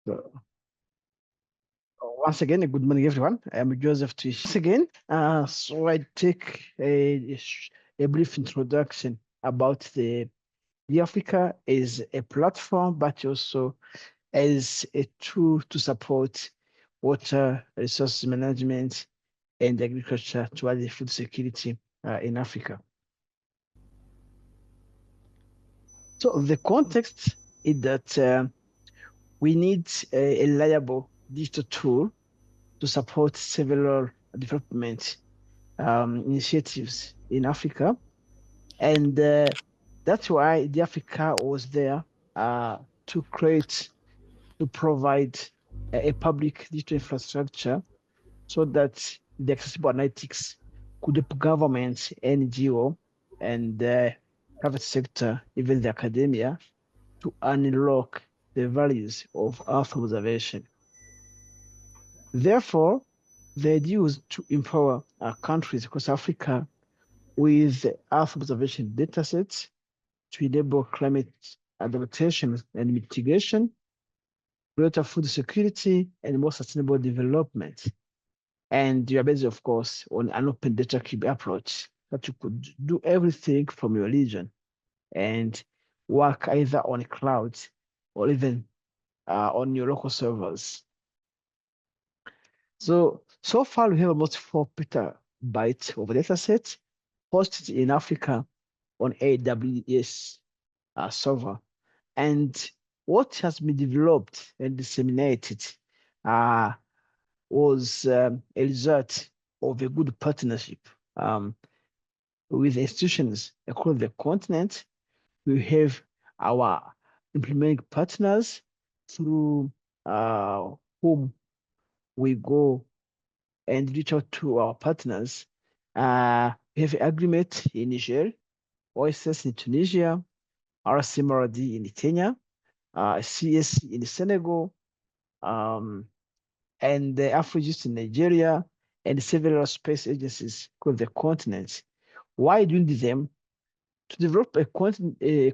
So, once again, good morning, everyone. I am Joseph Tish. Once again, so I take a brief introduction about the Africa is a platform, but also as a tool to support water resource management and agriculture towards the food security in Africa. So the context is that we need a reliable digital tool to support several development initiatives in Africa. And that's why the Africa was there to create, to provide a public digital infrastructure so that the accessible analytics could help governments, NGO, and private sector, even the academia, to unlock the values of Earth observation. Therefore, the idea was to empower our countries across Africa with Earth observation datasets to enable climate adaptation and mitigation, greater food security, and more sustainable development. And you are based, of course, on an open data cube approach that you could do everything from your region and work either on a cloud or even on your local servers. So far we have almost 4 petabytes of data sets hosted in Africa on AWS server. And what has been developed and disseminated uh, was a result of a good partnership um, with institutions across the continent. We have our implementing partners through whom we go and reach out to our partners. We have agreement in Niger, OSS in Tunisia, RCMRD in Kenya, CSC in Senegal, um, and the Afrogist in Nigeria, and several space agencies across the continent. Why do we need them? To develop a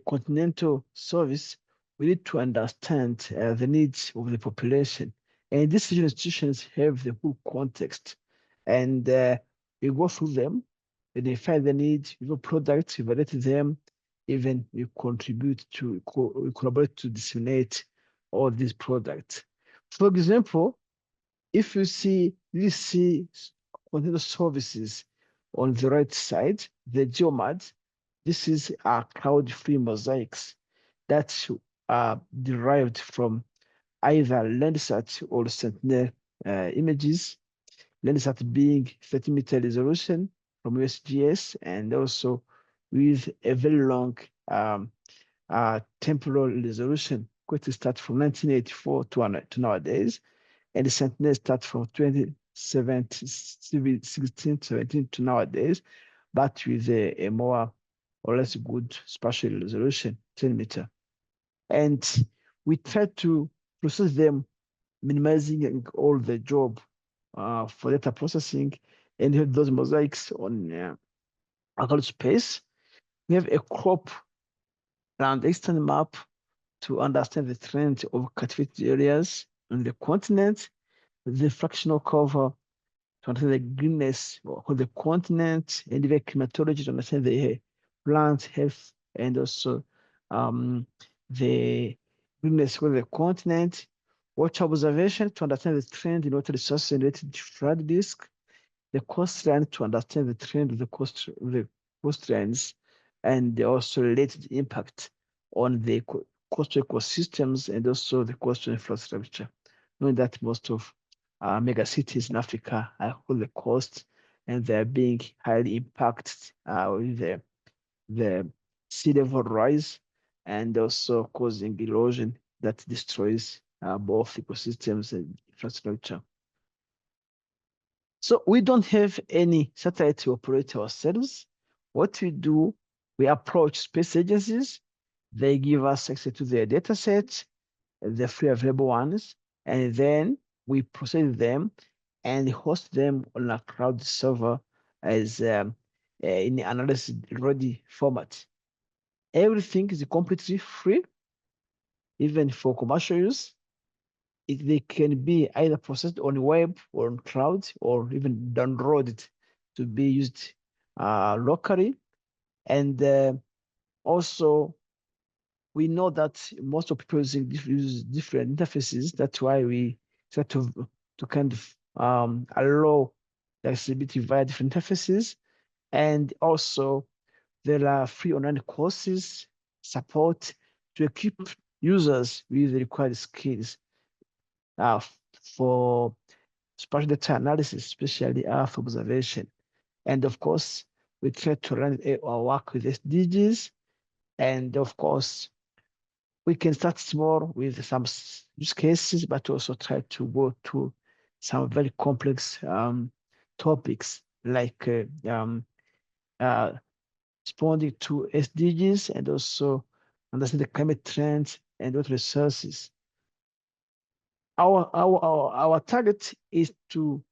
continental service, we need to understand the needs of the population. And these institutions have the whole context. And we go through them, identify the needs, we have products, evaluate them, even we contribute to, we collaborate to disseminate all these products. For example, if you see continental services on the right side, the GeoMAD, this is our cloud-free mosaics that are derived from either Landsat or Sentinel images, Landsat being 30-meter resolution from USGS, and also with a very long temporal resolution, which start from 1984 to nowadays, and the Sentinel start from 2016, 17 to nowadays, but with a more or less good spatial resolution, 10-meter. And we try to process them, minimizing all the job for data processing, and have those mosaics on local space. We have a crop and external map to understand the trend of cultivated areas on the continent, the fractional cover to understand the greenness of the continent, and the climatology to understand the plant health, and also um, the greenness of the continent. Water observation to understand the trend in water resources and related to flood risk. The coastline to understand the trend of the coastlines, and also related impact on the coastal ecosystems and also the coastal infrastructure. Knowing that most of mega cities in Africa are on the coast, and they're being highly impacted with the sea level rise, and also causing erosion that destroys both ecosystems and infrastructure. So we don't have any satellite to operate ourselves. What we do, we approach space agencies. They give us access to their data sets, the free available ones, and then we process them and host them on a cloud server as in the analysis ready format. Everything is completely free, even for commercial use. they can be either processed on web or on cloud or even downloaded to be used locally. And also, we know that most of people use different interfaces. That's why we try to kind of allow the accessibility via different interfaces. And also, there are free online courses support to equip users with the required skills for spatial data analysis, especially Earth observation. And of course, we try to run our work with SDGs. And of course, we can start small with some use cases, but also try to go to some very complex topics like uh, responding to SDGs and also understand the climate trends and what resources. Our target is to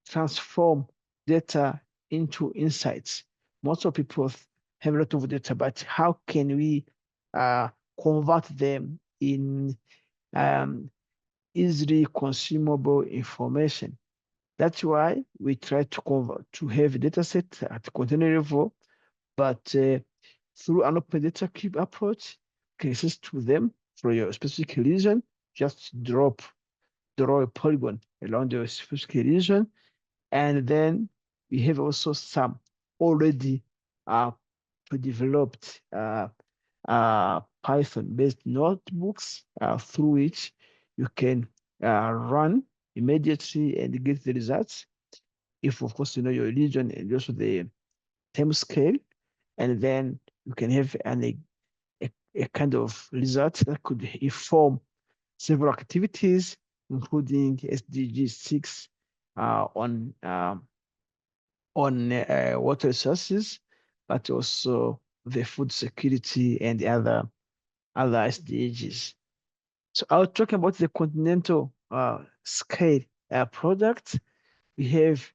transform data into insights. Most of people have a lot of data, but how can we convert them in um, easily consumable information? That's why we try to convert to have a data set at container level, but through an open data cube approach, can access to them for your specific region. Just draw a polygon around your specific region, and then we have also some already uh, pre-developed Python-based notebooks through which you can run immediately and get the results. If, of course, you know your region and also the time scale, and then you can have a kind of result that could inform several activities, including SDG 6 on water resources, but also the food security and the other SDGs. So I was talking about the continental scale product. We have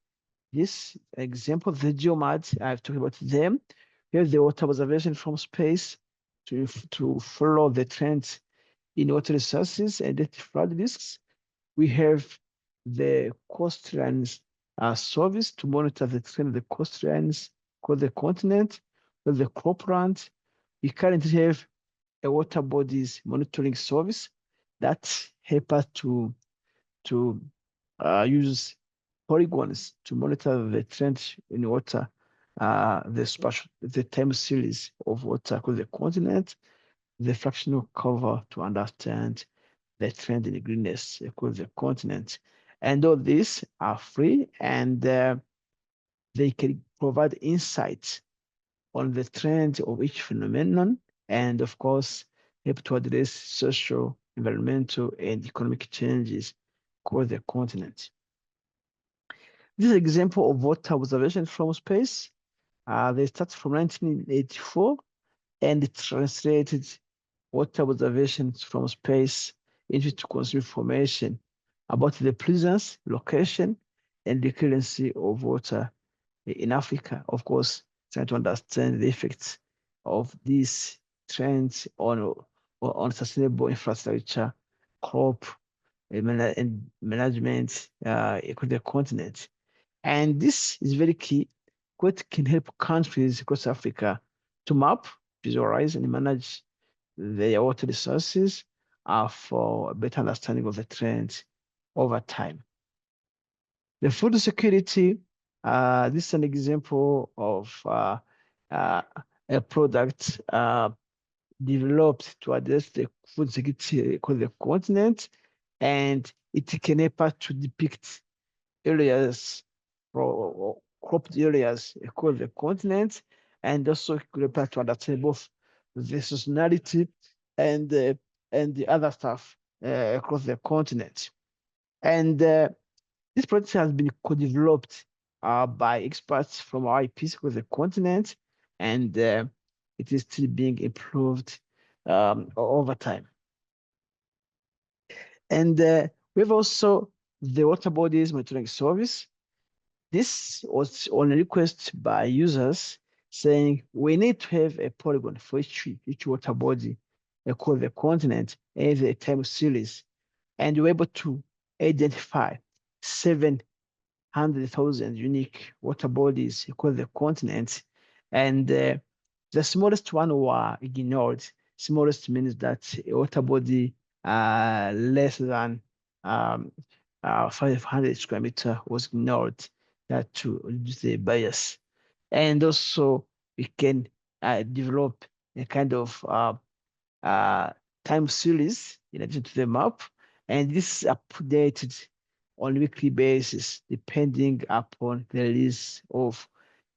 this example, the geomads. I've talked about them. We have the water observation from space to follow the trends in water resources and the flood risks. We have the coastlines service to monitor the trend of the coastlines across the continent, with the cropland. We currently have a water bodies monitoring service that help us to use polygons to monitor the trend in water, the time series of water across the continent, the fractional cover to understand the trend in greenness across the continent. And all these are free, and they can provide insights on the trend of each phenomenon, and of course, help to address social, environmental, and economic changes across the continent. This is an example of water observation from space. They start from 1984, and it translated water observations from space into to consume information about the presence, location, and recurrency of water in Africa. Of course, trying to understand the effects of these trends on sustainable infrastructure, crop and management across the continent. And this is very key. What can help countries across Africa to map, visualize, and manage their water resources for a better understanding of the trends over time. The food security, this is an example of a product developed to address the food security across the continent, and it can help us to depict areas or cropped areas across the continent, and also help us to understand both the seasonality and the other stuff across the continent. And this project has been co-developed by experts from our IPs across the continent, and it is still being improved over time. And we have also the water bodies monitoring service. This was on a request by users saying we need to have a polygon for each water body across the continent and a time series. and we were able to identify 700,000 unique water bodies across the continent, and the smallest one were ignored. Smallest means that a water body less than um, 500 square meter was ignored, that to reduce the bias. And also we can develop a kind of uh, time series in addition to the map, and this is updated on a weekly basis depending upon the release of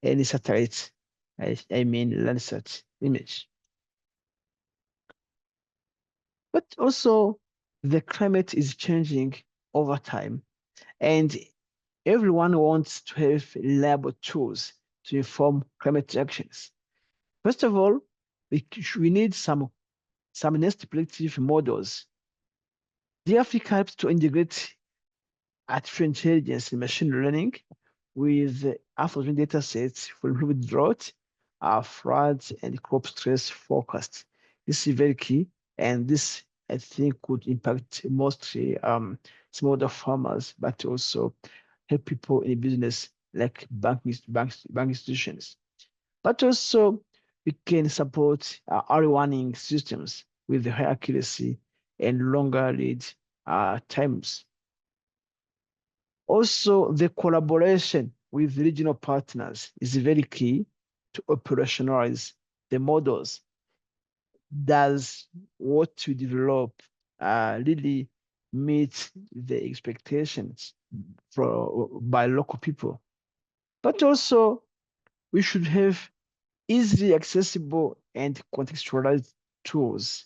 any satellite, I mean Landsat image. But also the climate is changing over time, and everyone wants to have reliable tools to inform climate actions. First of all, we need some nest predictive models. The Africa helps to integrate artificial intelligence and machine learning with Afrogen data sets for improved drought, floods, and crop stress forecast. This is very key, and this I think could impact mostly smallholder farmers, but also help people in business like bank institutions. But also we can support early warning systems with high accuracy and longer lead times. Also, the collaboration with regional partners is very key to operationalize the models. Does what we develop really meet the expectations by local people? But also, we should have easily accessible and contextualized tools.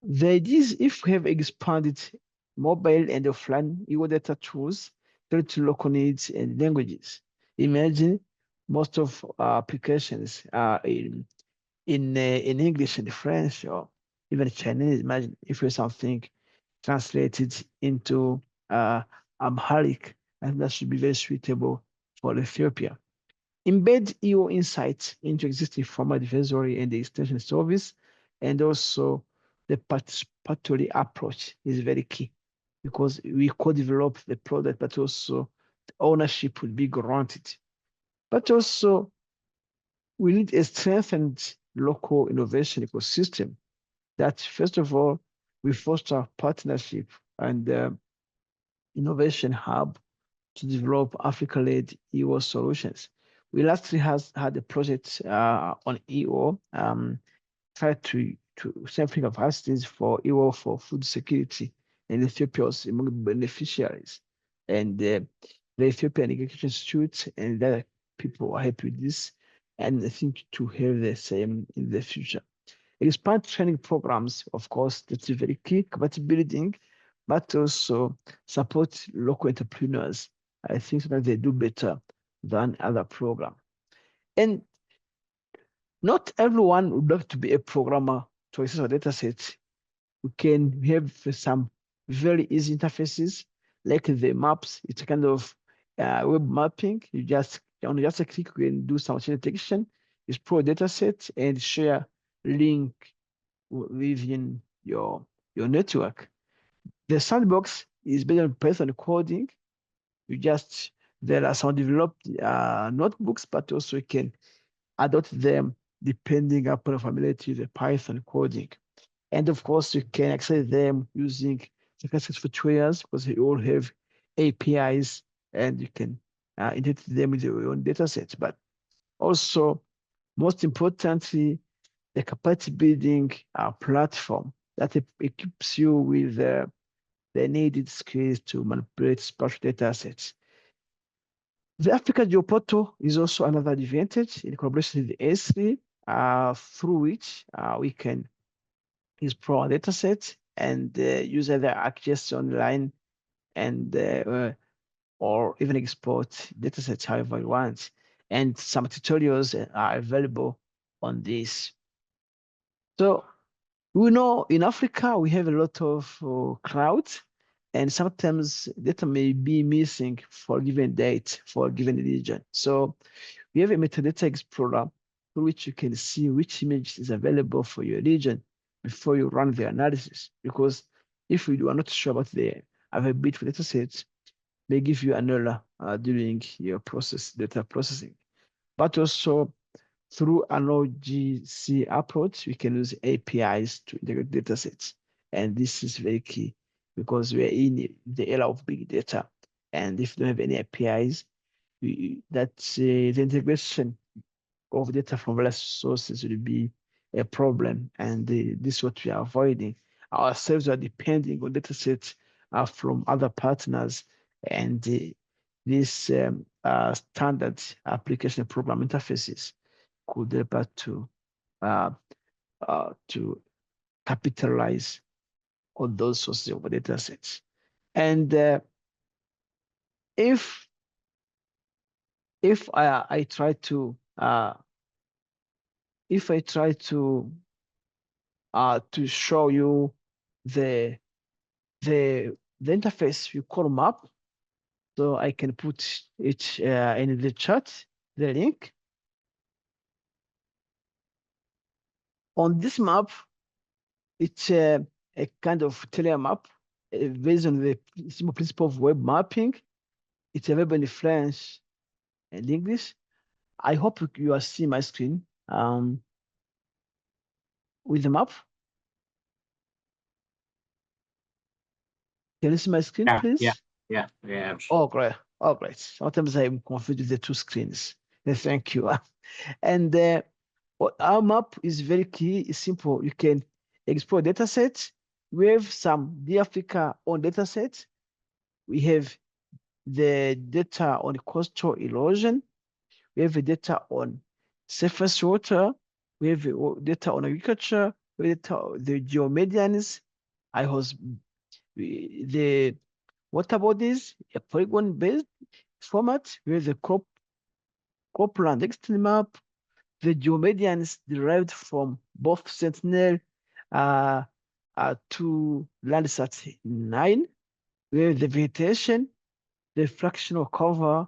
The idea is if we have expanded mobile and offline e-data tools tailored to local needs and languages. Imagine most of our applications are in English and French or even Chinese. Imagine if we have something translated into Amharic, and that should be very suitable for Ethiopia. Embed EO insights into existing format advisory and the extension service, and also the participatory approach is very key because we co-develop the product, but also the ownership will be granted. But also we need a strengthened local innovation ecosystem that, first of all, we foster partnership and innovation hub to develop Africa-led EO solutions. We lastly had a project on EO, tried to sampling of hostings for EO for food security, and Ethiopia was among the beneficiaries. And the Ethiopian Agriculture Institute and the other people are happy with this, and I think to have the same in the future. Expand training programs, of course, that's very key, capacity building, but also support local entrepreneurs. I think that they do better than other programs. And not everyone would like to be a programmer to access our data sets. We can have some very easy interfaces like the maps. It's a kind of web mapping. You just on just a click, you can do some detection, explore data set, and share link within your network. The sandbox is based on Python coding. You just there are some developed notebooks, but also you can adopt them depending upon familiarity with the Python coding. And of course, you can access them using softwares because they all have APIs and you can integrate them with your own data sets. But also, most importantly, the capacity building platform that equips you with the needed skills to manipulate spatial data sets. The Africa Geoportal is also another advantage in collaboration with the S3, through which we can explore data sets and use either access online and or even export data sets however you want. And some tutorials are available on this. So we know in Africa we have a lot of clouds, and sometimes data may be missing for a given date for a given region. So we have a metadata explorer through which you can see which image is available for your region before you run the analysis. Because if you are not sure about the availability for data sets, may give you an error during your data processing. But also through an OGC approach, we can use APIs to integrate data sets. And this is very key because we're in the era of big data. And if you don't have any APIs, the integration of data from various sources will be a problem. And this is what we are avoiding. Ourselves are depending on data sets from other partners, and these standard application program interfaces could help us uh, to capitalize on those sources of data sets. And if if I try to if I try to show you the the interface we call map, so I can put it in the chat, the link. On this map, it's a kind of tele map based on the simple principle of web mapping. It's available in French and English. I hope you are seeing my screen with the map. Can you see my screen, Yeah, yeah, please? yeah. Oh, great. Oh, great. Sometimes I'm confused with the two screens. Thank you. And our map is very key. It's simple. You can export data sets. We have some DAfrica on data sets. We have the data on coastal erosion. We have the data on surface water. We have data on agriculture. We have data, the geomedians. I was the water bodies, a polygon-based format. We have the cropland extreme map. The geomedians derived from both Sentinel uh, to Landsat 9, where the vegetation, the fractional cover,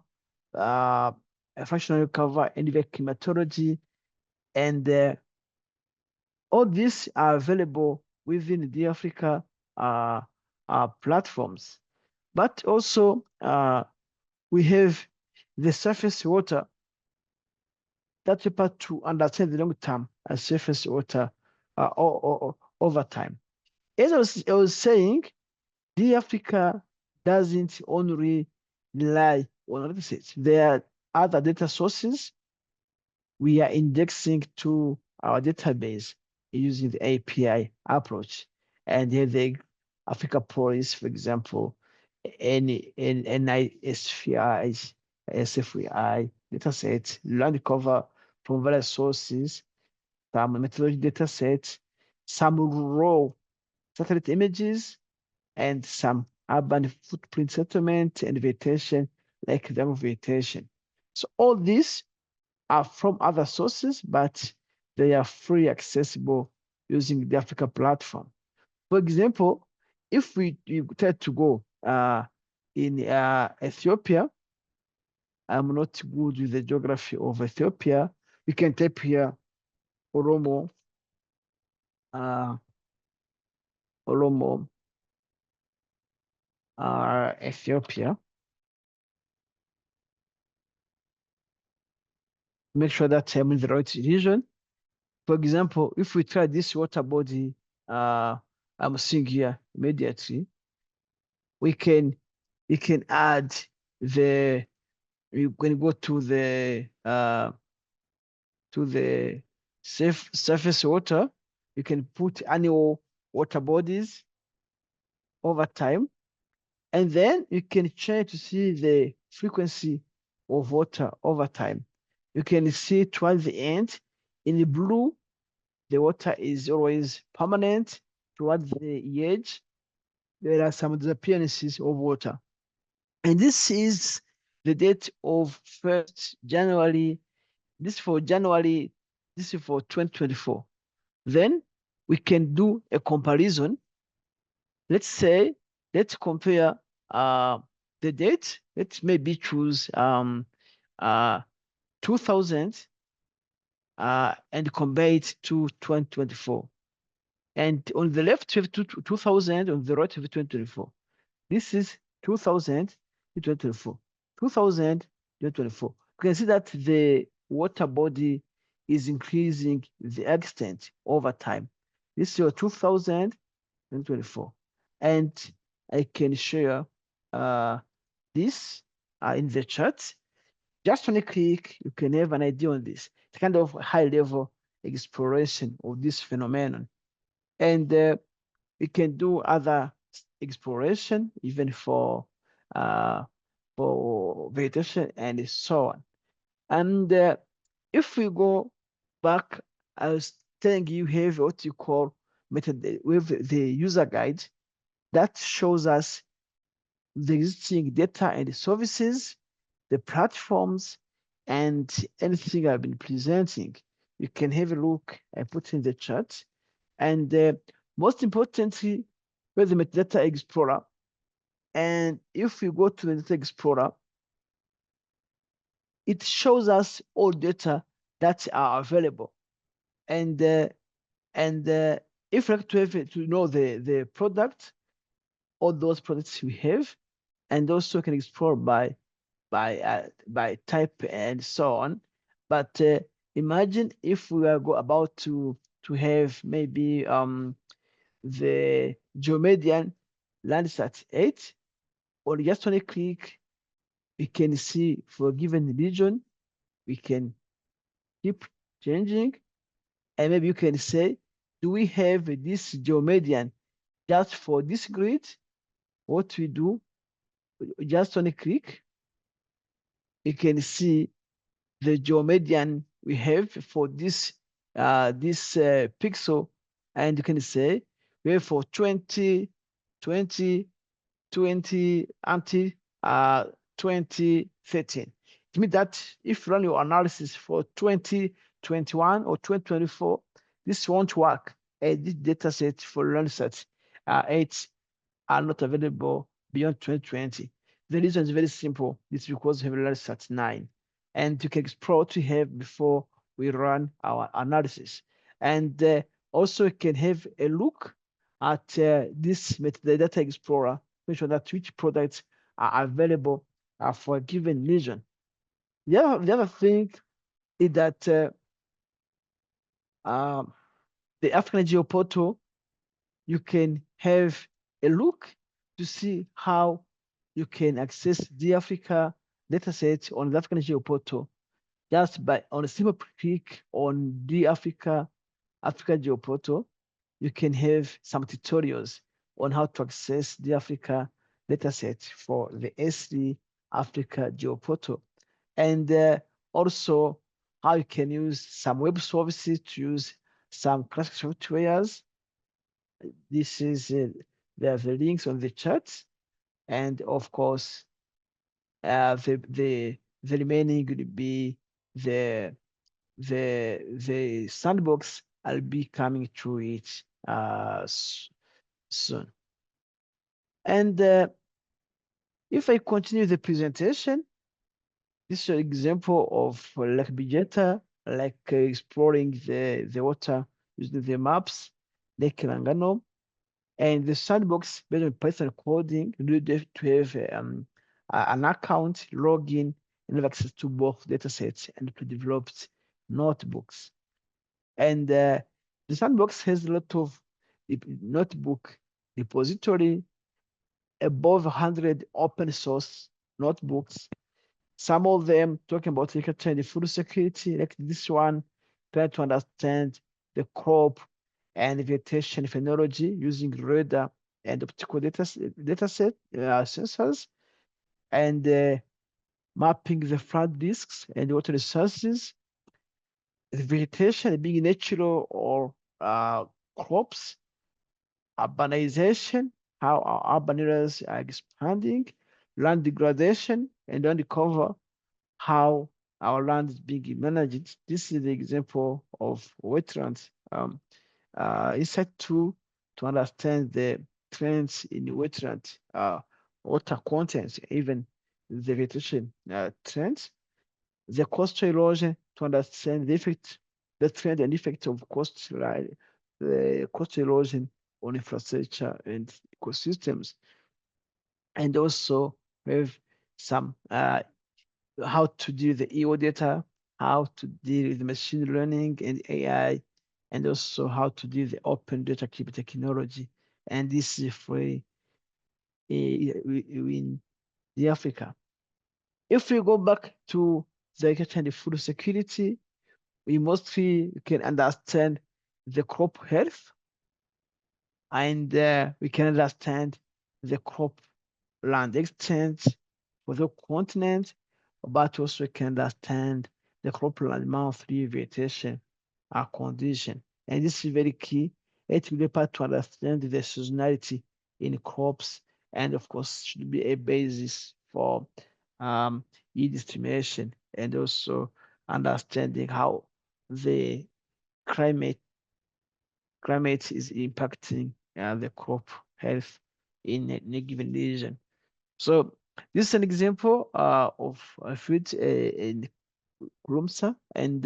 fractional cover, and the climatology, and all these are available within the Africa uh, platforms. But also, we have the surface water that paper to understand the long term and surface water over time. As I was saying, the Africa doesn't only rely on data sets. There are other data sources we are indexing to our database using the API approach. And here the Africa Police, for example, NISFI, SFI datasets, land cover from various sources, some methodology datasets, some raw satellite images, and some urban footprint settlement and vegetation, like jungle vegetation. So all these are from other sources, but they are free accessible using the Africa platform. For example, if you try to go in Ethiopia, I'm not good with the geography of Ethiopia. We can type here Oromo, uh, Oromo, Ethiopia. Make sure that I'm in the right region. For example, if we try this water body, I'm seeing here immediately, we can add the you can go to the safe surface water. You can put annual water bodies over time, and then you can try to see the frequency of water over time. You can see towards the end in the blue, the water is always permanent. Towards the edge, there are some disappearances of water. And this is the date of 1st January. This for January, this is for 2024. Then we can do a comparison. Let's say, let's compare the date. Let's maybe choose uh, 2000 and compare it to 2024. And on the left, you have 2000, on the right, you have 2024. This is 2000 to 2024. 2000 to 2024. You can see that the water body is increasing the extent over time. This is your 2024. And I can share this in the chat. Just on a click, you can have an idea on this. It's kind of high level exploration of this phenomenon. And we can do other exploration, even uh, for vegetation and so on. And if we go back, I was telling you have what you call method with the user guide that shows us the existing data and services, the platforms, and anything I've been presenting. You can have a look. I put in the chat. And most importantly, with the Metadata Explorer. And if we go to the Metadata Explorer, it shows us all data that are available. And if we like to have to know the product, all those products we have, and also can explore by type and so on. But imagine if we are about to have maybe the geomedian Landsat 8, or just on a click, we can see for a given region, we can keep changing. And maybe you can say, do we have this geomedian just for this grid? What we do, just on a click, we can see the geomedian we have for this pixel, and you can say we have for 20, 20, 20 until 2013. It means that if you run your analysis for 2021 or 2024, this won't work. This data set for Landsat 8 are not available beyond 2020. The reason is very simple. It's because we have Landsat 9. And you can explore what we have before we run our analysis. And also you can have a look at this metadata explorer, make sure that which products are available for a given region. The other thing is that the African Geoportal, you can have a look to see how you can access the Africa dataset on the African Geoportal just by on a simple click on the Africa Geoportal. You can have some tutorials on how to access the Africa dataset for the SD Africa Geoportal, and also how you can use some web services to use some classic softwares. This is there are the links on the chat, and of course, the remaining would be the the sandbox. I'll be coming to it soon. And if I continue the presentation, this is an example of Lake Bijeta, like exploring the water using the maps, Lake Langano, and the sandbox based on Python coding. You need to have an account, login, and have access to both datasets and to develop notebooks. And the sandbox has a lot of notebook repository, above 100 open source notebooks. Some of them talking about agriculture and food security, like this one, trying to understand the crop and vegetation phenology using radar and optical dataset sensors, and mapping the flood risks and water resources, the vegetation being natural or crops, urbanization, how our urban areas are expanding, land degradation, and then cover how our land is being managed. This is the example of wetlands. Insight two to understand the trends in wetland water contents, even the vegetation trends. The coastal erosion to understand the effect, the trend and effect of coastal the coastal erosion on infrastructure and ecosystems, and also have some how to deal with the EO data, how to deal with machine learning and AI, and also how to deal with the open data keep technology. And this is free in the Africa. If we go back to the agriculture and the food security, we mostly can understand the crop health, and we can understand the crop land extent for the continent, but also can understand the cropland monthly vegetation condition. And this is very key. It will be part to understand the seasonality in crops, and of course should be a basis for um, yield estimation, and also understanding how the climate climate is impacting the crop health in a given region. So this is an example of a field in Rumsa, and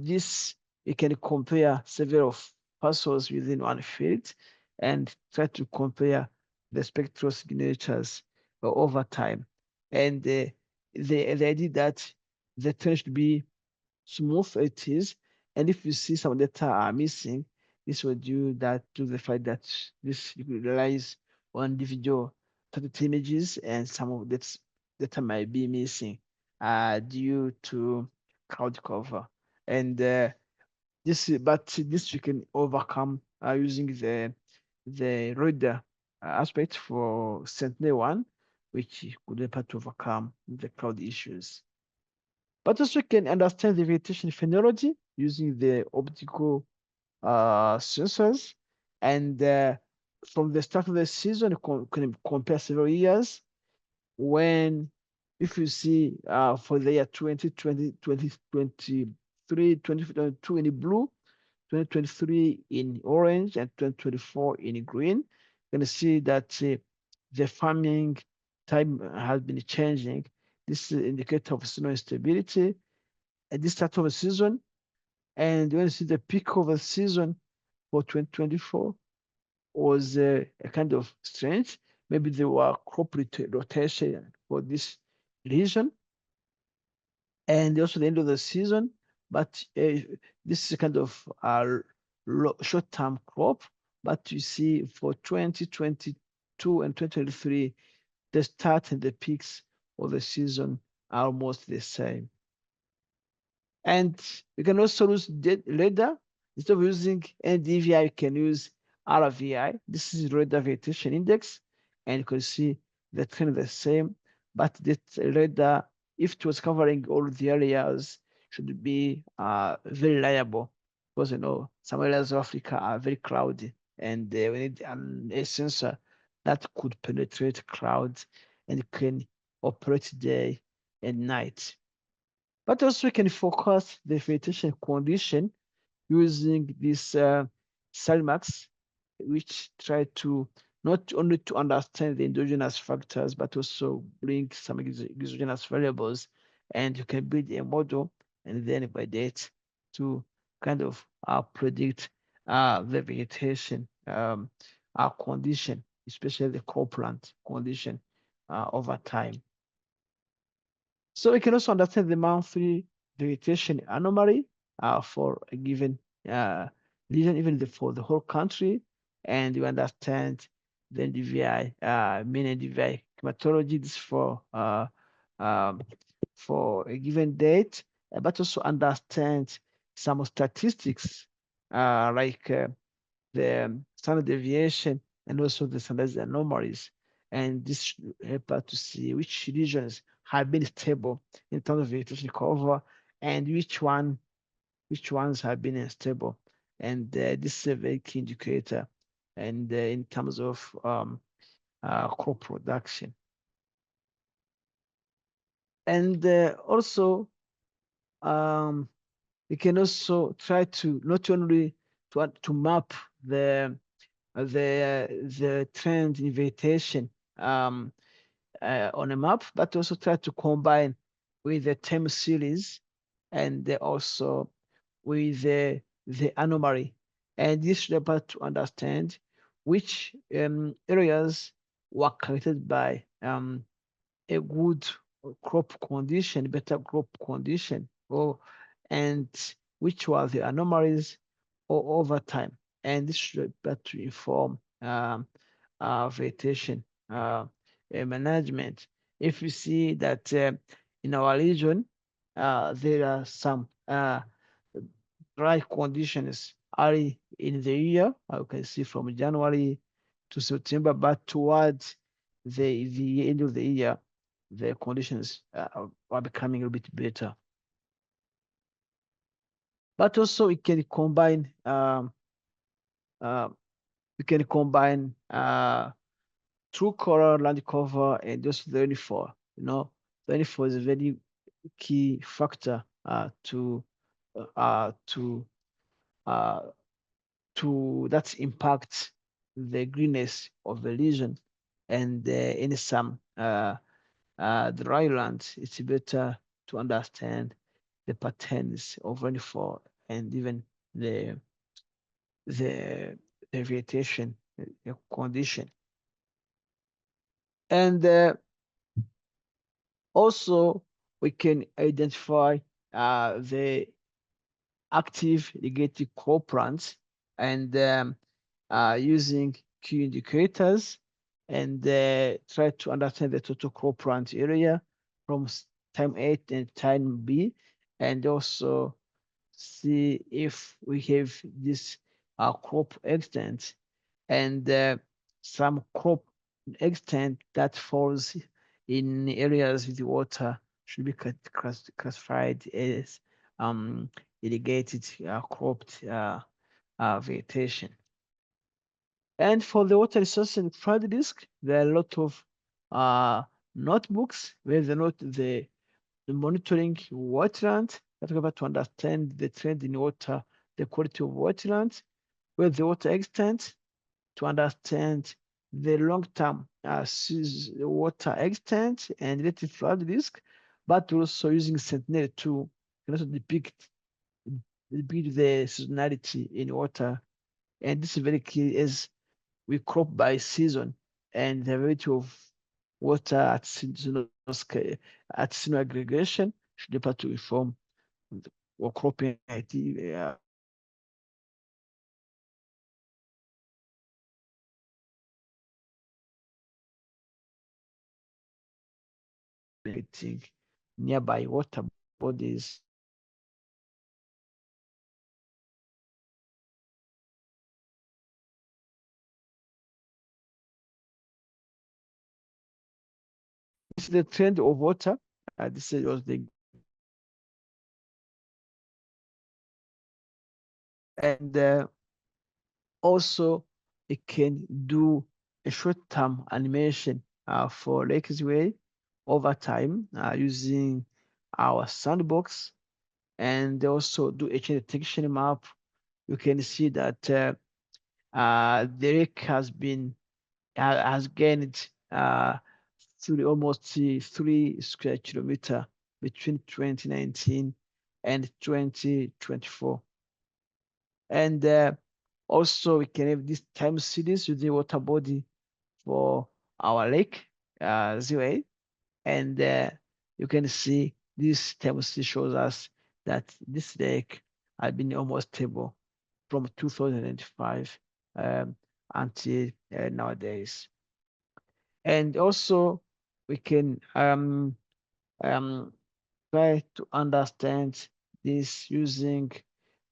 this you can compare several parcels within one field and try to compare the spectral signatures over time. And the idea that the trend should be smooth it is, and if you see some data are missing, this will due that to the fact that this relies on individual static images, and some of that data might be missing due to cloud cover. And this you can overcome using the radar aspect for Sentinel-1, which could help to overcome the cloud issues. But also can understand the vegetation phenology using the optical sensors. And from the start of the season, you can compare several years. When, if you see for the year 2020, 2023, 2022 in blue, 2023 in orange, and 2024 in green, you're going to see that the farming time has been changing. This is an indicator of snow instability at this start of the season. And when you see the peak of the season for 2024 was a kind of strange. Maybe there were crop rotation for this region, and also the end of the season. But this is a kind of short-term crop. But you see for 2022 and 2023, the start and the peaks of the season are almost the same. And you can also use radar. Instead of using NDVI, you can use RVI. This is radar vegetation index, and you can see the trend the same. But this radar, if it was covering all the areas, should be very reliable, because some areas of Africa are very cloudy, and we need a sensor that could penetrate clouds and can operate day and night. But also we can focus the vegetation condition using this CellMax, which try to not only to understand the endogenous factors, but also bring some exogenous variables, and you can build a model, and then by that to kind of predict the vegetation condition, especially the cropland condition over time. So we can also understand the monthly vegetation anomaly for a given region, even for the whole country, and you understand the NDVI, mean NDVI climatology, this um, for a given date, but also understand some statistics like the standard deviation and also the standard anomalies. And this should help us to see which regions have been stable in terms of vegetation cover, and which ones have been unstable. And this is a very key indicator, and in terms of crop production. And also, we can also try to not only to map the trend in vegetation on a map, but also try to combine with the time series, and also with the anomaly And this should help us to understand which areas were characterized by a good crop condition, better crop condition, or and which were the anomalies or over time. And this should help to inform vegetation management. If you see that in our region, there are some dry conditions early in the year. You can see from January to September, but towards the end of the year, the conditions are becoming a bit better. But also, uh, we can combine true color land cover and just the rainfall. The rainfall is a very key factor uh, uh, to uh, that impacts the greenness of the region. And in some dry lands, it's better to understand the patterns of rainfall and even the the, the vegetation condition. And also, we can identify the active irrigated crop plants and using key indicators and try to understand the total crop plant area from time A and time B, and also see if we have this crop extent and some crop extent that falls in areas with water should be classified as irrigated cropped vegetation. And for the water resource and flood risk, there are a lot of uh, notebooks where they note the monitoring wetland that we have to understand the trend in water, the quality of wetlands, where the water extent, to understand the long-term water extent and related flood risk, but also using Sentinel-2 can also depict the seasonality in water. And this is very key as we crop by season and the rate of water at seasonal aggregation should be part to inform or cropping nearby water bodies. This is the trend of water. This was the and also it can do a short-term animation for Lakes Way over time using our sandbox and also do a change detection map. You can see that the lake has gained almost 3 square kilometer between 2019 and 2024. And also we can have this time series with the water body for our lake, Ziwe. And you can see this time series shows us that this lake has been almost stable from 2005 until nowadays. And also we can um, try to understand this using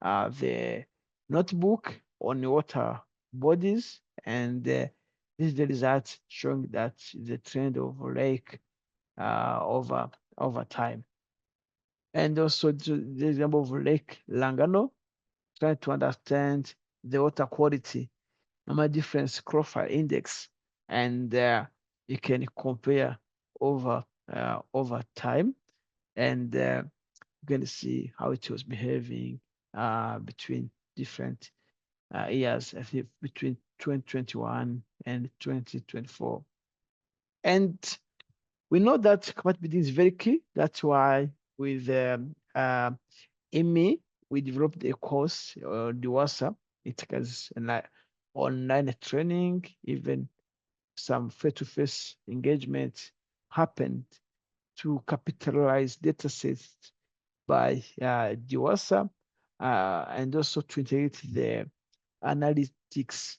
the notebook on water bodies, and this is the result showing that the trend of lake over time. And also the example of Lake Langano, trying to understand the water quality, normal difference profile index, and you can compare over time, and you can see how it was behaving between different years, I think between 2021 and 2024. And we know that compatibility is very key. That's why with ME, we developed a course, the WhatsApp, It has like online training, even some face-to-face engagement happened to capitalize data sets by DWASA and also to integrate the analytics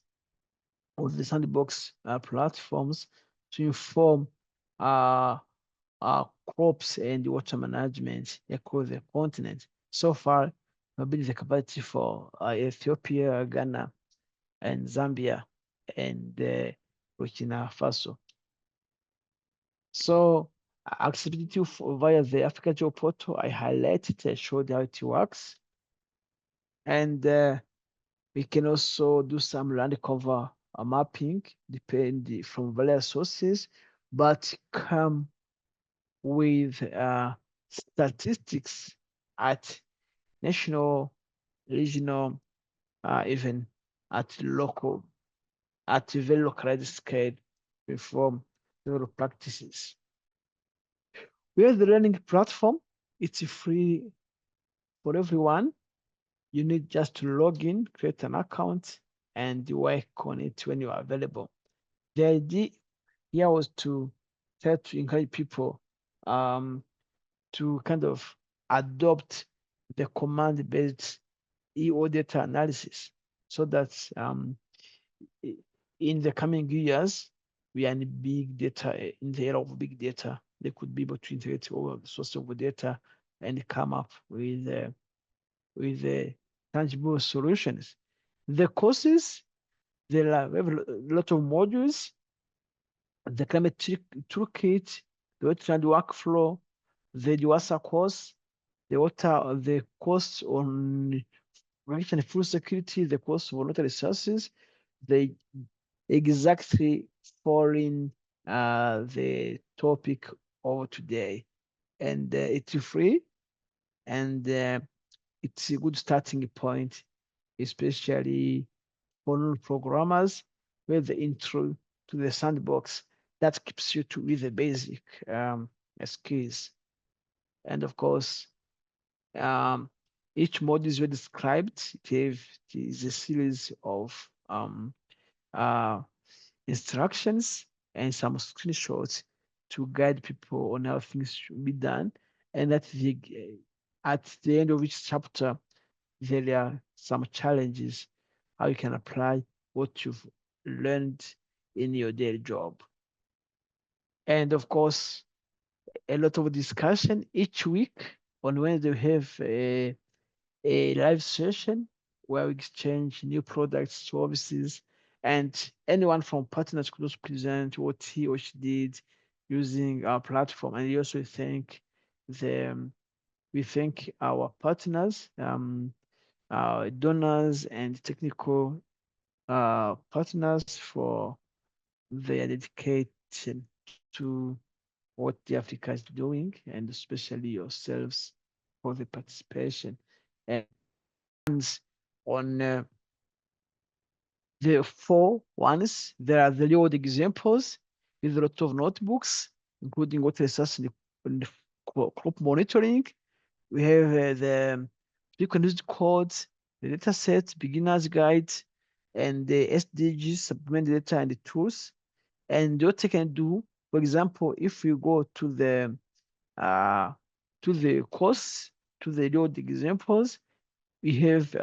of the sandbox platforms to inform uh, crops and water management across the continent. So far, we've built the capacity for Ethiopia, Ghana, and Zambia, and Burkina Faso. So accessibility via the Africa Geo portal, I highlighted, I showed how it works. And we can also do some land cover mapping depending from various sources, but come with statistics at national, regional, even at local, at a very localized scale, reform several practices. We have the learning platform. It's free for everyone. You need just to log in, create an account, and work on it when you are available. The idea here was to try to encourage people um, to kind of adopt the command-based EO data analysis so that in the coming years, we are in big data, in the era of big data. They could be able to integrate all the sources of data and come up with tangible solutions. The courses, there are we have a lot of modules, the climate toolkit, the wetland workflow, the DWASA course, the course on regulation and food security, the course on water resources, they exactly following the topic of today. And it's free, and it's a good starting point, especially for non-programmers with the intro to the sandbox that keeps you to with the basic skills. And of course, um, each module is well described. It is a series of uh, instructions and some screenshots to guide people on how things should be done. And at the end of each chapter, there are some challenges, how you can apply what you've learned in your daily job. And of course, a lot of discussion each week. On Wednesday, we have a live session where we exchange new products, services, and anyone from partners could also present what he or she did using our platform. And we also we thank our partners, our donors and technical partners for their dedication to what the Africa is doing, and especially yourselves for the participation. And on the four ones, there are the real examples with a lot of notebooks, including water resource and crop monitoring. We have the frequent codes, the data sets, beginner's guide, and the SDGs, supplement data and the tools. And what you can do, for example, if you go uh, to the course, to the real examples, we have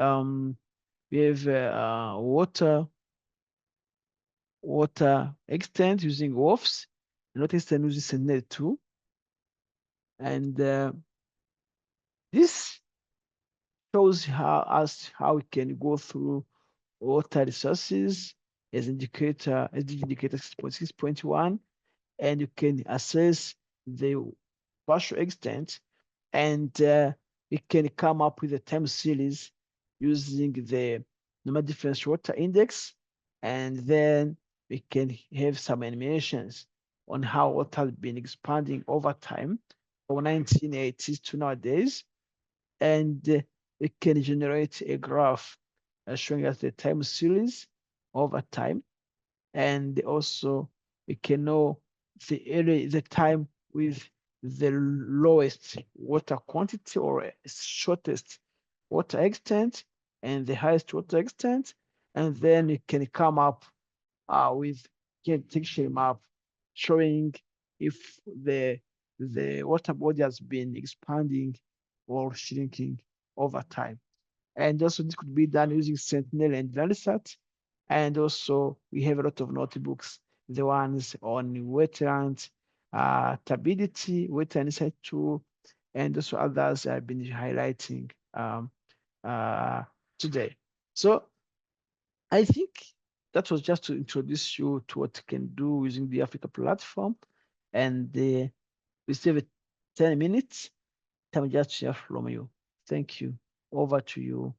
water extent using WOFs, and water extent using Sentinel 2. And this shows how we can go through water resources as the indicator 6.6.1, and you can assess the partial extent, and we can come up with a time series using the normal difference water index, and then we can have some animations on how water has been expanding over time from 1980s to nowadays, and we can generate a graph showing us the time series over time, and also we can know the time with the lowest water quantity or shortest water extent, and the highest water extent, and then you can come up with texture map showing if the water body has been expanding or shrinking over time. And also this could be done using Sentinel and Landsat. And also we have a lot of notebooks, the ones on wetlands, turbidity, wetland insight tool, and also others I've been highlighting uh, today. So I think that was just to introduce you to what you can do using the Africa platform. And we still have 10 minutes. Time just to hear from you. Thank you. Over to you.